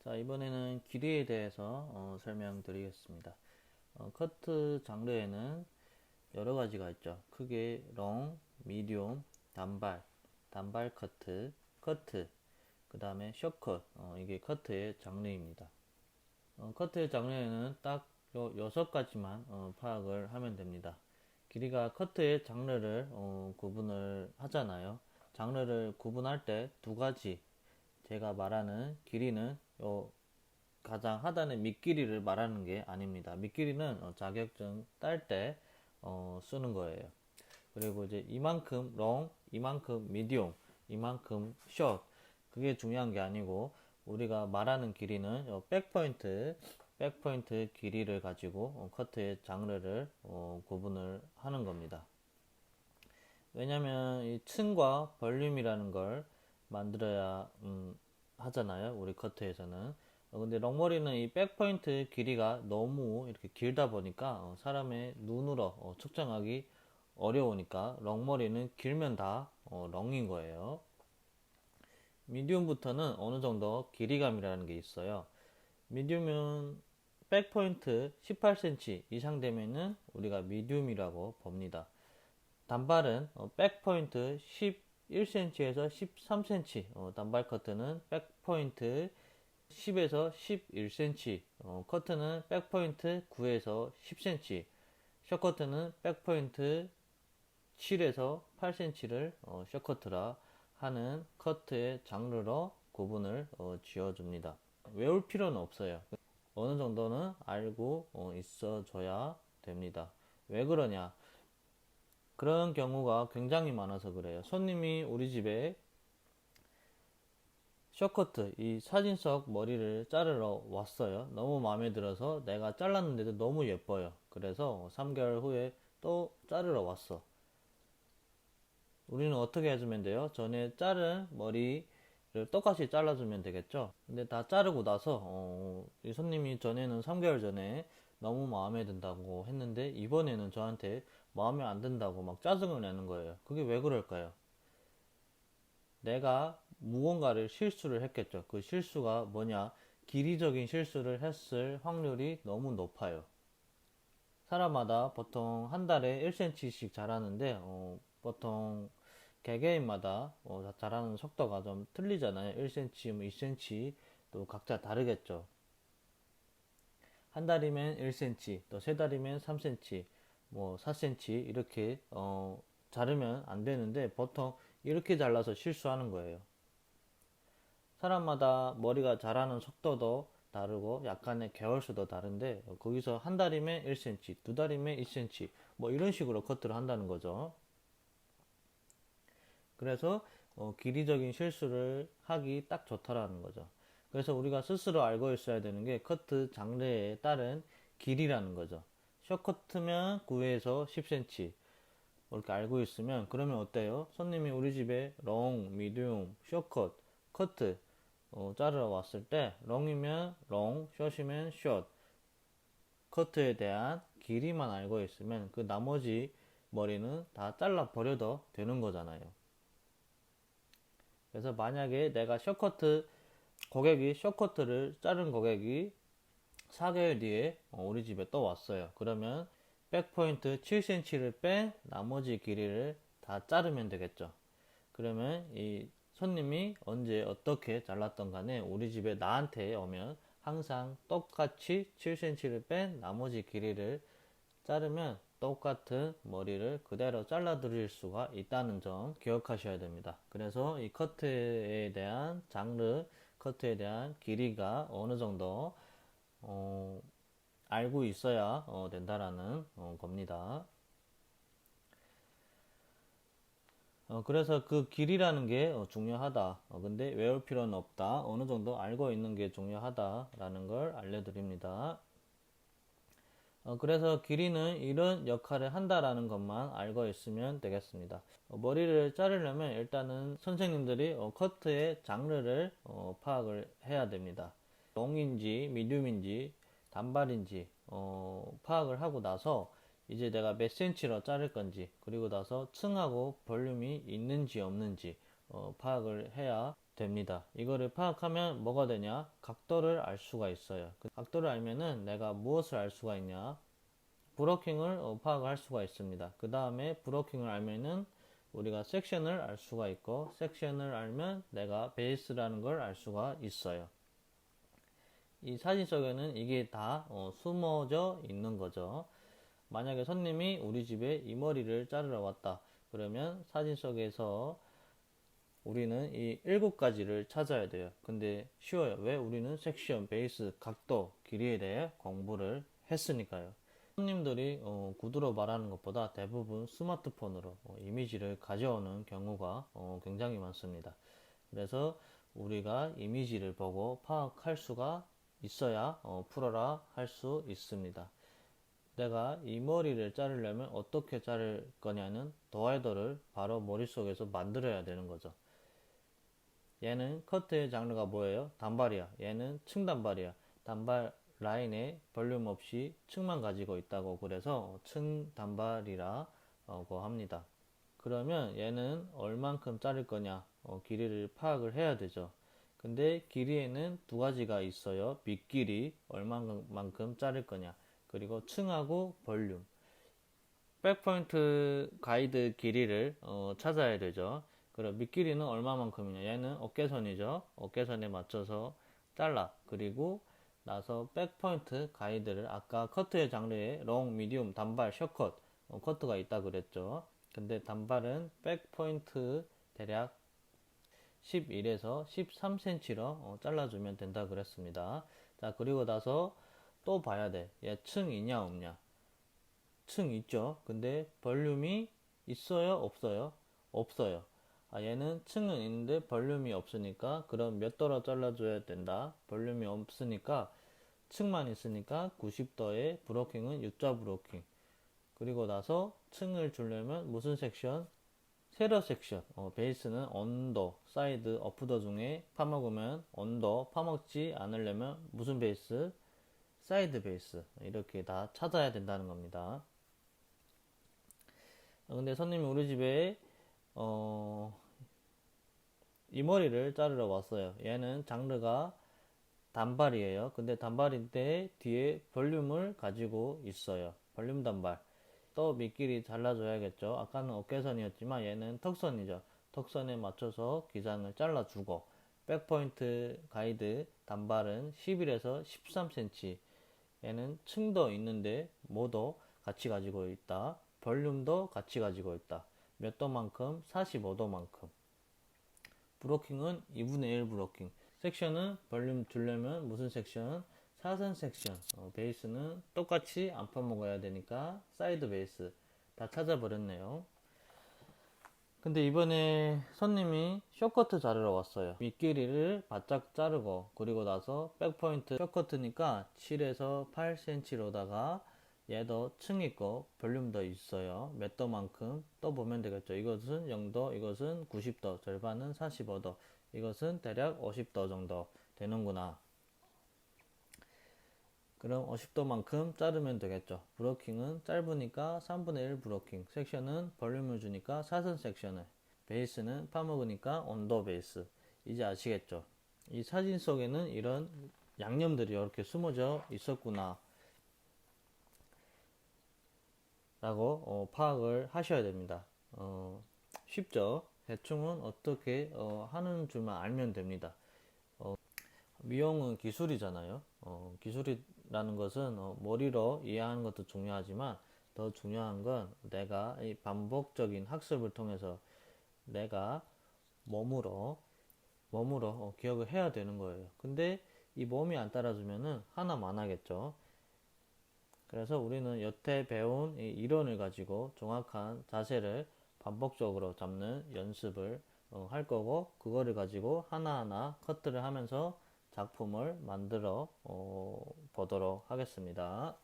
자, 이번에는 길이에 대해서 설명드리겠습니다. 커트 장르에는 여러 가지가 있죠. 크게 롱, 미디움, 단발 커트, 그 다음에 숏컷, 이게 커트의 장르입니다. 커트의 장르에는 딱 요 6가지만 파악을 하면 됩니다. 길이가 커트의 장르를 구분을 하잖아요. 장르를 구분할 때 2가지, 제가 말하는 길이는 요 가장 하단의 밑길이를 말하는 게 아닙니다. 밑길이는 자격증 딸 때 쓰는 거예요. 그리고 이제 이만큼 롱, 이만큼 미디움, 이만큼 숏, 그게 중요한 게 아니고 우리가 말하는 길이는 백포인트 길이를 가지고 커트의 장르를 구분을 하는 겁니다. 왜냐면 이 층과 볼륨이라는 걸 만들어야 하잖아요. 우리 커트에서는. 근데 롱머리는 이 백포인트 길이가 너무 이렇게 길다 보니까 사람의 눈으로 측정하기 어려우니까 롱머리는 길면 다 롱인 거예요. 미디움부터는 어느 정도 길이감이라는 게 있어요. 미디움은 백포인트 18cm 이상 되면은 우리가 미디움이라고 봅니다. 단발은 백포인트 11cm에서 13cm, 단발 커트는 백포인트 10에서 11cm, 커트는 백포인트 9에서 10cm, 숏커트는 백포인트 7에서 8cm를 숏커트라 하는 커트의 장르로 구분을 지어줍니다. 외울 필요는 없어요. 어느 정도는 알고 있어줘야 됩니다. 왜 그러냐? 그런 경우가 굉장히 많아서 그래요. 손님이 우리 집에 숏커트, 이 사진 속 머리를 자르러 왔어요. 너무 마음에 들어서 내가 잘랐는데도 너무 예뻐요. 그래서 3개월 후에 또 자르러 왔어. 우리는 어떻게 해주면 돼요? 전에 자른 머리를 똑같이 잘라주면 되겠죠? 근데 다 자르고 나서 이 손님이 전에는 3개월 전에 너무 마음에 든다고 했는데 이번에는 저한테 마음에 안 든다고 막 짜증을 내는 거예요. 그게 왜 그럴까요? 내가 무언가를 실수를 했겠죠. 그 실수가 뭐냐? 길이적인 실수를 했을 확률이 너무 높아요. 사람마다 보통 한 달에 1cm씩 자라는데 보통 개개인마다 자라는 속도가 좀 틀리잖아요. 1cm, 뭐 2cm 또 각자 다르겠죠. 한 달이면 1cm, 또 세 달이면 3cm, 뭐 4cm 이렇게 자르면 안 되는데 보통 이렇게 잘라서 실수하는 거예요. 사람마다 머리가 자라는 속도도 다르고 약간의 개월수도 다른데 거기서 한 달이면 1cm, 두 달이면 2cm 뭐 이런 식으로 커트를 한다는 거죠. 그래서 길이적인 실수를 하기 딱 좋다라는 거죠. 그래서 우리가 스스로 알고 있어야 되는 게 커트 장르에 따른 길이라는 거죠. 숏커트면 9에서 10cm 이렇게 알고 있으면 그러면 어때요? 손님이 우리 집에 롱, 미디움, 숏컷, 커트 자르러 왔을 때 롱이면 롱, 숏이면 숏 커트에 대한 길이만 알고 있으면 그 나머지 머리는 다 잘라 버려도 되는 거잖아요. 그래서 만약에 내가 고객이 숏커트를 자른 고객이 4개월 뒤에 우리 집에 또 왔어요. 그러면 백포인트 7cm를 뺀 나머지 길이를 다 자르면 되겠죠. 그러면 이 손님이 언제 어떻게 잘랐던 간에 우리 집에 나한테 오면 항상 똑같이 7cm를 뺀 나머지 길이를 자르면 똑같은 머리를 그대로 잘라 드릴 수가 있다는 점 기억하셔야 됩니다. 그래서 이 커트에 대한 장르, 커트에 대한 길이가 어느 정도 알고 있어야 된다라는 겁니다. 그래서 그 길이라는 게 중요하다. 근데 외울 필요는 없다. 어느 정도 알고 있는 게 중요하다라는 걸 알려드립니다. 그래서 길이는 이런 역할을 한다라는 것만 알고 있으면 되겠습니다. 머리를 자르려면 일단은 선생님들이 커트의 장르를 파악을 해야 됩니다. 롱인지 미디움인지 단발인지 파악을 하고 나서 이제 내가 몇 센치로 자를 건지 그리고 나서 층하고 볼륨이 있는지 없는지 파악을 해야 됩니다. 이거를 파악하면 뭐가 되냐? 각도를 알 수가 있어요. 그 각도를 알면은 내가 무엇을 알 수가 있냐? 브로킹을 파악할 수가 있습니다. 그 다음에 브로킹을 알면은 우리가 섹션을 알 수가 있고, 섹션을 알면 내가 베이스라는 걸 알 수가 있어요. 이 사진 속에는 이게 다 숨어져 있는 거죠. 만약에 손님이 우리 집에 이 머리를 자르러 왔다. 그러면 사진 속에서 우리는 이 7가지를 찾아야 돼요. 근데 쉬워요. 왜? 우리는 섹션, 베이스, 각도, 길이에 대해 공부를 했으니까요. 손님들이 구두로 말하는 것보다 대부분 스마트폰으로 이미지를 가져오는 경우가 굉장히 많습니다. 그래서 우리가 이미지를 보고 파악할 수가 있어야 풀어라 할 수 있습니다. 내가 이 머리를 자르려면 어떻게 자를 거냐는 디바이더를 바로 머릿속에서 만들어야 되는 거죠. 얘는 커트의 장르가 뭐예요? 단발이야. 얘는 층단발이야. 단발 라인에 볼륨 없이 층만 가지고 있다고 그래서 층단발이라고 합니다. 그러면 얘는 얼만큼 자를 거냐? 길이를 파악을 해야 되죠. 근데 길이에는 2가지가 있어요. 밑길이 얼마만큼 자를 거냐. 그리고 층하고 볼륨. 백포인트 가이드 길이를 찾아야 되죠. 그럼 밑길이는 얼마만큼이냐. 얘는 어깨선이죠. 어깨선에 맞춰서 잘라. 그리고 나서 백포인트 가이드를 아까 커트의 장르에 롱, 미디움, 단발, 숏컷 커트가 있다 그랬죠. 근데 단발은 백포인트 대략 11에서 13cm로 잘라주면 된다 그랬습니다. 자, 그리고 나서 또 봐야 돼. 얘 층 있냐 없냐. 층 있죠. 근데 볼륨이 있어요 없어요? 없어요. 얘는 층은 있는데 볼륨이 없으니까 그럼 몇 도로 잘라줘야 된다. 볼륨이 없으니까 층만 있으니까 90도의 브로킹은 U자 브로킹. 그리고 나서 층을 주려면 무슨 섹션? 세로 섹션. 베이스는 언더, 사이드, 어프더 중에 파먹으면 언더, 파먹지 않으려면 무슨 베이스? 사이드 베이스. 이렇게 다 찾아야 된다는 겁니다. 근데 손님이 우리 집에 이 머리를 자르러 왔어요. 얘는 장르가 단발이에요. 근데 단발인데 뒤에 볼륨을 가지고 있어요. 볼륨 단발. 또 밑길이 잘라줘야겠죠. 아까는 어깨선이었지만 얘는 턱선이죠. 턱선에 맞춰서 기장을 잘라주고 백포인트 가이드 단발은 11에서 13cm. 얘는 층도 있는데 모도 같이 가지고 있다. 볼륨도 같이 가지고 있다. 몇 도만큼? 45도만큼. 브로킹은 2분의 1 브로킹. 섹션은 볼륨 주려면 무슨 섹션? 사선 섹션. 베이스는 똑같이 안 파먹어야 되니까 사이드 베이스. 다 찾아버렸네요. 근데 이번에 손님이 숏커트 자르러 왔어요. 밑길이를 바짝 자르고 그리고 나서 백포인트 숏커트니까 7에서 8cm로다가 얘도 층 있고 볼륨도 있어요. 몇 도만큼 또 보면 되겠죠. 이것은 0도, 이것은 90도, 절반은 45도, 이것은 대략 50도 정도 되는구나. 그럼 50도만큼 자르면 되겠죠. 브로킹은 짧으니까 3분의 1 브로킹, 섹션은 볼륨을 주니까 사선 섹션을, 베이스는 파먹으니까 언더 베이스. 이제 아시겠죠? 이 사진 속에는 이런 양념들이 이렇게 숨어져 있었구나 라고 파악을 하셔야 됩니다. 쉽죠? 대충은 어떻게 하는 줄만 알면 됩니다. 미용은 기술이잖아요. 기술이라는 것은 머리로 이해하는 것도 중요하지만 더 중요한 건 내가 이 반복적인 학습을 통해서 내가 몸으로 기억을 해야 되는 거예요. 근데 이 몸이 안 따라주면은 하나만 하겠죠. 그래서 우리는 여태 배운 이 이론을 가지고 정확한 자세를 반복적으로 잡는 연습을 할 거고, 그거를 가지고 하나하나 커트를 하면서 작품을 만들어 보도록 하겠습니다.